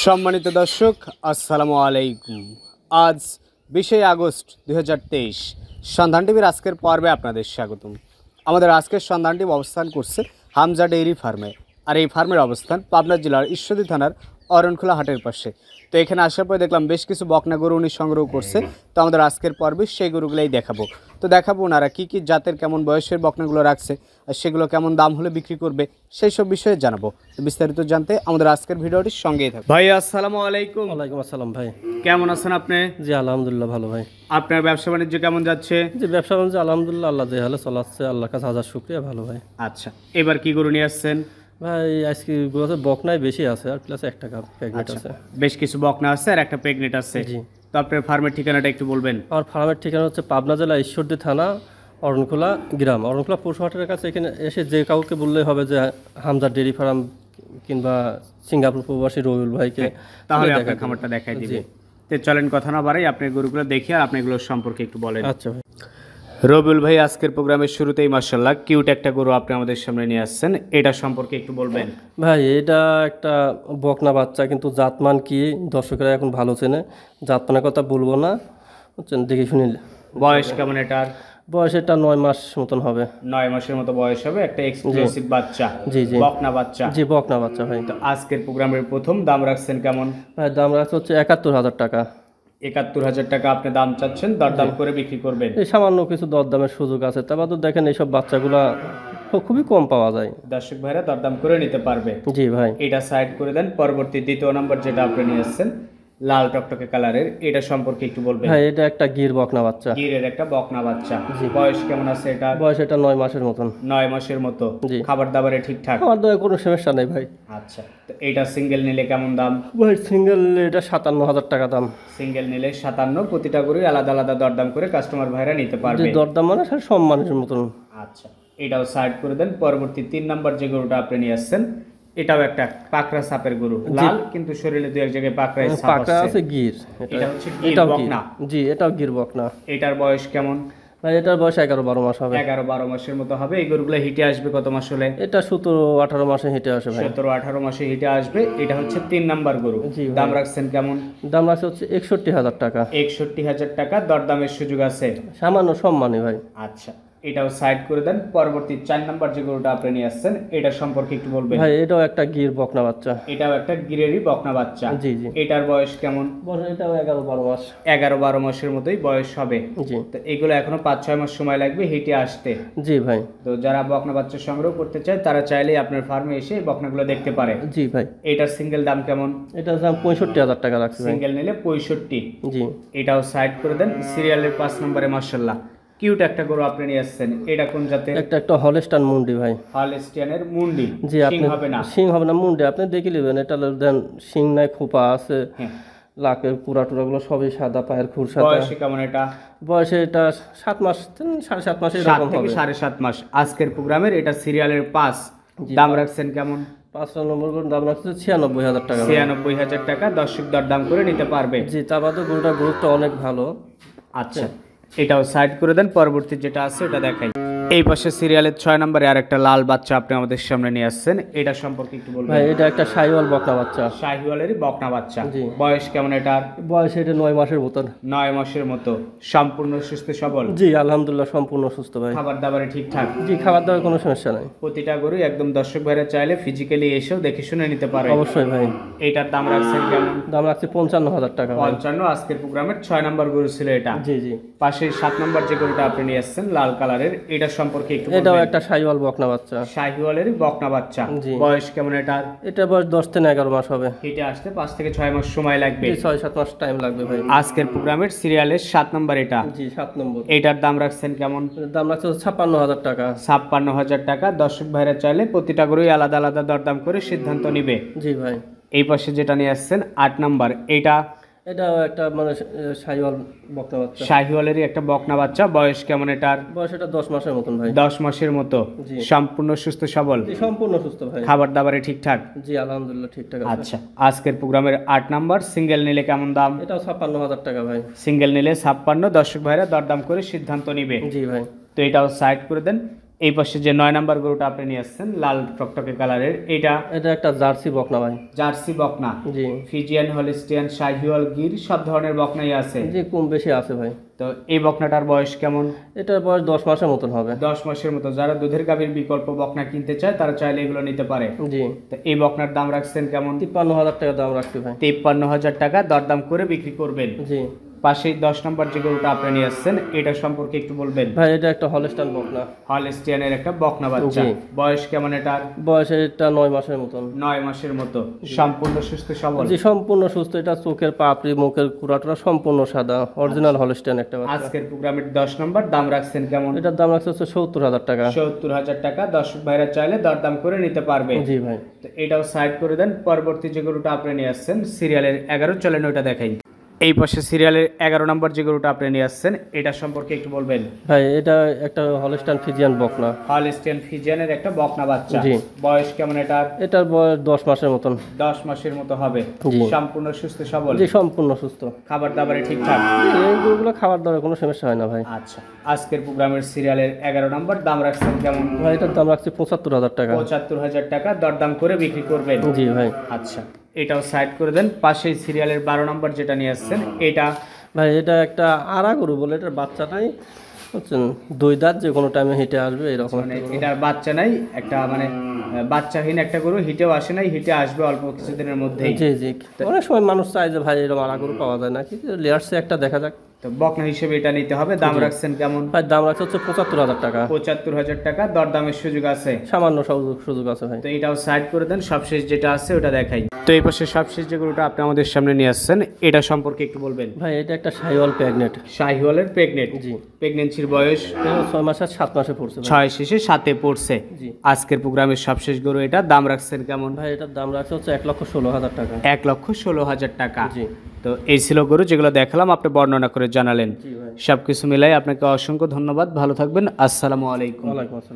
সম্মানিত দর্শক আসসালামু আলাইকুম। আজ 20 আগস্ট 2023 সন্ধান টিভির আজকের পর্বে আপনাদের স্বাগতম। আমাদের আজকের সন্ধান টিভি অবস্থান করছে হামজা ডেইরি ফার্মে, আর এই ফার্মের অবস্থান পাবনা জেলার ঈশ্বরদী থানার অরণখোলা হাটের পাশে। তো এখানে আসার পরে দেখলাম বেশ কিছু বকনা গরু উনি সংগ্রহ করছে। তো আমাদের আজকের পর্বে সেই গরুগুলোই দেখাবো। তো দেখাবো ওনারা কী কী জাতের কেমন বয়সের বকনাগুলো রাখছে আর সেগুলো কেমন দাম হলে বিক্রি করবে সেই সব বিষয়ে জানাবো। তো বিস্তারিত জানতে আমাদের আজকের ভিডিওটির সঙ্গেই থাকবে। ভাই আসসালামু আলাইকুম। ওয়ালাইকুম আসসালাম ভাই, কেমন আছেন আপনি? জি আলহামদুলিল্লাহ ভালো ভাই। আপনার ব্যবসা বাণিজ্য কেমন যাচ্ছে? জি ব্যবসা বাণিজ্য আলহামদুলিল্লাহ আল্লাহ যে হালে চলাচ্ছে, আল্লাহর কাছে হাজার শুকরিয়া, ভালো ভাই। আচ্ছা, এবার কি গরু নিয়ে আসছেন? ভাই আজকে গরুতে বকনাই বেশি আছে আর প্লাস একটা প্রেগনেন্ট আছে। বেশ কিছু বকনা আছে আর একটা প্রেগনেন্ট আছে। জি। তো আপনার ফার্মের ঠিকানাটা একটু বলবেন? আমার ফার্মের ঠিকানা হচ্ছে পাবনা জেলা ঈশ্বরদী থানা অরণখোলা গ্রাম, অরণখোলা পৌরসভাটার কাছে। এখানে এসে যে কাউকে বললেই হবে যে হামজা ডেইরি ফার্ম কিংবা সিঙ্গাপুর প্রবাসী রবিউল ভাইকে, তাহলে আপনার খামারটা দেখাই দিবে। তো চলেন কথা না বাড়াই, আপনি গরুগুলো দেখি আর আপনি এগুলোর সম্পর্কে একটু বলেন। আচ্ছা ভাই। রবিউল ভাই, আজকের প্রোগ্রামের শুরুতেই মাশাআল্লাহ কিউট একটা গরু আপনি আমাদের সামনে নিয়ে আসছেন, এটা সম্পর্কে একটু বলবেন? ভাই এটা একটা বকনা বাচ্চা, কিন্তু জাতমান কি দর্শকেরা এখন ভালো চেনে, জাতমানের কথা বলবো না, বুঝছেন, দেখে শুনে। বয়স কেমন এটার? বয়স এটা 9 মাস মতন হবে। 9 মাসের মতো বয়স হবে, একটা এক্সক্লুসিভ বাচ্চা। জি জি, বকনা বাচ্চা। জি বকনা বাচ্চা ভাই। তো আজকের প্রোগ্রামের প্রথম দাম রাখছেন কেমন? ভাই দাম রাখছে হচ্ছে 71,000 টাকা। 71,000 টাকা আপনি দাম চাচ্ছেন, দরদাম করে বিক্রি করবেন? এই সামান্য কিছু দরদামের সুযোগ আছে, তারপর তো দেখেন এইসব বাচ্চাগুলা খুবই কম পাওয়া যায়। দর্শক ভাইরা দরদাম করে নিতে পারবে। জি ভাই। এটা সাইড করে দেন। পরবর্তী দ্বিতীয় নম্বর যেটা আপনি নিয়ে আসছেন লাল টকটকে কালারের, এটা সম্পর্কে একটু বলবেন? ভাই এটা একটা গির বকনা বাচ্চা। গিরের একটা বকনা বাচ্চা। বয়স কেমন আছে এটা? বয়স এটা 9 মাসের মতন। 9 মাসের মতো। জি। খাবার দাবারে ঠিকঠাক? খাবার দাবার কোনো সমস্যা নেই ভাই। আচ্ছা, তো এটা সিঙ্গেল নিলে কেমন দাম? ভাই সিঙ্গেল এটা 57,000 টাকা দাম। সিঙ্গেল নিলে 57, প্রতিটা গরুই আলাদা আলাদা দরদাম করে কাস্টমার ভাইরা নিতে পারবে। দরদাম মানে সম্মানের মতন। আচ্ছা, এটাও সাইড করে দেন। পরবর্তী 3 নম্বর যে গরুটা আপনি নিয়ে আসছেন, এটাও একটা পাকড়া সাপের গরু, লাল কিন্তু শরীরে দুই এক জায়গায় পাকড়া আছে, গির। এটা হচ্ছে গির বকনা। জি এটাও গির বকনা। এটার বয়স কেমন? ভাই এটার বয়স 11-12 মাস হবে। 11-12 মাসের মতো হবে। এই গরুগুলো হিটে আসবে কত মাস হলে? এটা 17-18 মাসে হিটে আসে ভাই। 17-18 মাসে হিটে আসবে। এটা হচ্ছে 3 নাম্বার গরু। দাম রাখছেন কেমন? দাম রাখছে হচ্ছে 61,000 টাকা। 61,000 টাকা, দরদামের সুযোগ আছে? সামান্য সম্মানী ভাই। আচ্ছা, এটাও সাইড করে দেন। পরবর্তী 4 নাম্বার যে গরুটা আপনি নিয়ে আসছেন, এটা সম্পর্কে একটু বলবেন? ভাই এটাও একটা গির বকনা বাচ্চা। এটাও একটা গিরেরই বকনা বাচ্চা। জি জি। এটার বয়স কেমন? বয়স এটাও 11-12 মাস। 11-12 মাসের মতোই বয়স হবে। জি। তো এগুলো এখনো 5-6 মাস সময় লাগবে হিটে আসতে। জি ভাই। তো যারা বকনা বাচ্চা সংগ্রহ করতে চায় তারা চাইলেই আপনার ফার্মে এসে বকনাগুলো দেখতে পারে। জি ভাই। এটার সিঙ্গেল দাম কেমন? এটার দাম 65,000 টাকা রাখছে ভাই। সিঙ্গেল নিলে 65। জি। এটাও সাইড করে দেন। সিরিয়ালের 5 নম্বরে মাশাআল্লাহ কিউট একটা গরু আপনি নিয়ে আসছেন, এটা কোন জাতের? একটা হলস্টাইন মুন্ডি ভাই। হলস্টাইনের মুন্ডি। জি, সিং হবে না? সিং হবে না, মুন্ডি আপনি দেখে নেবেন। এটা দেন সিং নাই, খোপা আছে, লাকের পুরা টুরাগুলো সবই সাদা, পায়ের খুর সাদা। বয়সে কেমন এটা? বয়সে এটা 7 মাস 7.5 মাস এরকম হবে। 7 মাস। আজকের প্রোগ্রামের এটা সিরিয়ালের 5। দাম রাখছেন কেমন? 5 নম্বর গরুর দাম রাখছে 96,000 টাকা। 96,000 টাকা, দর্শক দরদাম করে নিতে পারবে। জি, তারপর তো গরুটার গ্রোথটা অনেক ভালো। আচ্ছা, এটাও সাইড করে দেন। পরবর্তী যেটা আছে ওটা দেখাই। এই পাশে সিরিয়ালের 6 নম্বরে আর একটা লাল বাচ্চা আপনি আমাদের সামনে নিয়ে আসছেন, এটা সম্পর্কে একটু বলবেন? ভাই এটা একটা শাহিওয়াল বকনা বাচ্চা। শাহিওয়ালেরই বকনা বাচ্চা। জি। বয়স কেমন এটার? বয়স এটা 9 মাসের মতন। 9 মাসের মতো। সম্পূর্ণ সুস্থ সবল? জি আলহামদুলিল্লাহ সম্পূর্ণ সুস্থ ভাই। খাবার দাবারে ঠিকঠাক? জি খাবার দাবার কোনো সমস্যা নাই। প্রতিটা গরু একদম দর্শক ভাইরা চাইলে ফিজিক্যালি এসেও দেখে শুনে নিতে পারে? অবশ্যই ভাই। এটার দাম রাখছেন কেমন? দাম রাখছে 55,000 টাকা। 55। আজকের প্রোগ্রামের 6 নম্বর গরু ছিল এটা। জি জি। পাশে 7 নম্বর যে গরুটা আপনি নিয়ে আসছেন লাল কালারের, এটা সম্পর্কে একটু বলবেন? এটাও একটা শাহিওয়াল বকনা বাচ্চা। শাহিওয়ালেরই বকনা বাচ্চা। জি। বয়স কেমন এটার? এটা বয়স 10-11 মাস হবে। হিটে আসতে 5 থেকে 6 মাস সময় লাগবে। 6-7 মাস টাইম লাগবে ভাই। আজকের প্রোগ্রামের সিরিয়ালের 7 নম্বর এটা। জি 7 নম্বর। এটার দাম রাখছেন কেমন? দাম রাখছে 56,000 টাকা। 56,000 টাকা। দর্শক ভাইরা চাইলে প্রতিটা গরুই আলাদা আলাদা দরদাম করে সিদ্ধান্ত নিবে। জি ভাই। এই পাশে যেটা নিয়ে আসছেন 8 নম্বর, এটাও একটা মানে শাহিওয়াল বকনা বাচ্চা। শাহিওয়ালেরই একটা বকনা বাচ্চা। বয়স কেমন এটার? বয়স এটা 10 মাসের মতন ভাই। 10 মাসের মতো। জি। সম্পূর্ণ সুস্থ সবল? জি সম্পূর্ণ সুস্থ ভাই। খাবার দাবারে ঠিকঠাক? জি আলহামদুলিল্লাহ ঠিকঠাক আছে। আচ্ছা, আজকের প্রোগ্রামের 8 নম্বর সিঙ্গেল নিলে কেমন দাম? এটাও 56,000 টাকা ভাই। সিঙ্গেল নিলে 56। দর্শক ভাইরা দরদাম করে সিদ্ধান্ত নিবে। জি ভাই। তো এটাও সাইড করে দেন। এই পাশে যে 9 নাম্বার গরুটা আপনি নিয়ে আসছেন লাল টকটকে কালারের, এটা এটা একটা জার্সি বকনা ভাই। জার্সি বকনা, জি ফিজিয়ান, হলিস্টিয়ান, শাহিওয়াল, গির সব ধরনের বকনাই আছে। জি কম বেশি আছে ভাই। তো এই বকনাটার বয়স কেমন? এটার বয়স 10 মাসের মতন হবে। 10 মাসের মতো। যারা দুধের গাভীর বিকল্প বকনা কিনতে চায় তারা চাইলে এগুলো নিতে পারে। জি তো এই বকনার দাম রাখছেন কেমন? 53,000 টাকা দাম রাখছি ভাই। 53,000 টাকা দরদাম করে বিক্রি করবেন। জি পাশেই 10 নম্বর যে গরুটা আপনি নিয়ে আসছেন এটা সম্পর্কে একটু বলবেন। ভাই এটা একটা হলস্টাইন বকনা। হলস্টিয়ানের একটা বকনা বাচ্চা। জি। বয়স কেমন এটার? বয়স এটা 9 মাসের মতন। 9 মাসের মতো। সম্পূর্ণ সুস্থ সবল? জি সম্পূর্ণ সুস্থ। এটা চোখের পাপড়ি মুখের কুড়াটা সম্পূর্ণ সাদা, অরিজিনাল হলস্টাইন একটা বাচ্চা। আজকের প্রোগ্রামের 10 নম্বর দাম রাখছেন কেমন? এটার দাম রাখছে হচ্ছে 70,000 টাকা। 70,000 টাকা। দর্শক ভাইরা চাইলে দরদাম করে নিতে পারবে। জি ভাই। তো এটাও সাইড করে দেন। পরবর্তী যে গরুটা আপনি নিয়ে আসছেন সিরিয়ালের 11, চলেন ওটা দেখাই। এই পাশে সিরিয়ালের 11 নম্বর যে গরুটা আপনি নিয়ে আসছেন এটা সম্পর্কে একটু বলবেন। ভাই এটা একটা হলস্টাইন ফিজিয়ান বকনা। হলস্টিয়ান ফিজিয়ানের একটা বকনা বাচ্চা। জি। বয়স কেমন এটার? এটার বয়স 10 মাসের মতন। 10 মাসের মতো হবে। জি। সম্পূর্ণ সুস্থ সবল? জি সম্পূর্ণ সুস্থ। খাবার দাবারে ঠিকঠাক? এই গরুগুলো খাবার দাবার কোনো সমস্যা হয় না ভাই। আচ্ছা, আজকের প্রোগ্রামের সিরিয়ালের 11 নম্বর দাম রাখছেন কেমন? ভাই এটার দাম রাখছি 75,000 টাকা। 75,000 টাকা দরদাম করে বিক্রি করবেন। জি ভাই। আচ্ছা, এটাও সাইড করে দেন। পাশেই সিরিয়ালের 12 নম্বর যেটা নিয়ে আসছেন এটা? ভাই এটা একটা আড়া গরু বলে, এটার বাচ্চা নাই বুঝছেন, 2 দাঁত যে কোনো টাইমে হেঁটে আসবে এরকম। মানে এটার বাচ্চা নাই, একটা মানে বাচ্চাহীন একটা গরু, হিটেও আসে নাই, হিটে আসবে অল্প কিছুদিনের মধ্যেই। জি জি অনেক সময় মানুষ চায় যে ভাই এরকম আড়া গরু পাওয়া যায় না, কিন্তু লেয়ারসে একটা দেখা যাক। তো বকনা হিসেবে এটা নিতে হবে। দাম রাখছেন কেমন? ভাই দাম রাখছে হচ্ছে 75,000 টাকা। 75,000 টাকা দরদামের সুযোগ আছে? সামান্য সুযোগ আছে ভাই। তো এটাও সাইড করে দেন। সবশেষ যেটা আছে ওটা দেখাই। তো এই পাশে সবশেষ যে গরুটা আপনি আমাদের সামনে নিয়ে আসছেন এটা সম্পর্কে একটু বলবেন। ভাই এটা একটা শাহিওয়াল প্রেগনেন্ট। শাহিওয়ালের প্রেগনেন্ট? জি। প্রেগনেন্সির বয়স? 6 মাস আর 7 মাসে পড়ছে ভাই। 6 শেষে 7-এ পড়ছে। জি। আজকের প্রোগ্রামের সবশেষ গরু এটা। দাম রাখছেন কেমন? ভাই এটার দাম রাখছে হচ্ছে 1,16,000 টাকা। 1,16,000 টাকা। জি। তো এই ছিল গরু যেগুলো দেখালাম, আপনি বর্ণনা করে জানালেন। জি ভাই। সবকিছু মিলাই আপনাকে অসংখ্য ধন্যবাদ। ভালো থাকবেন। আসসালামু আলাইকুম। ওয়ালাইকুম আসসালাম।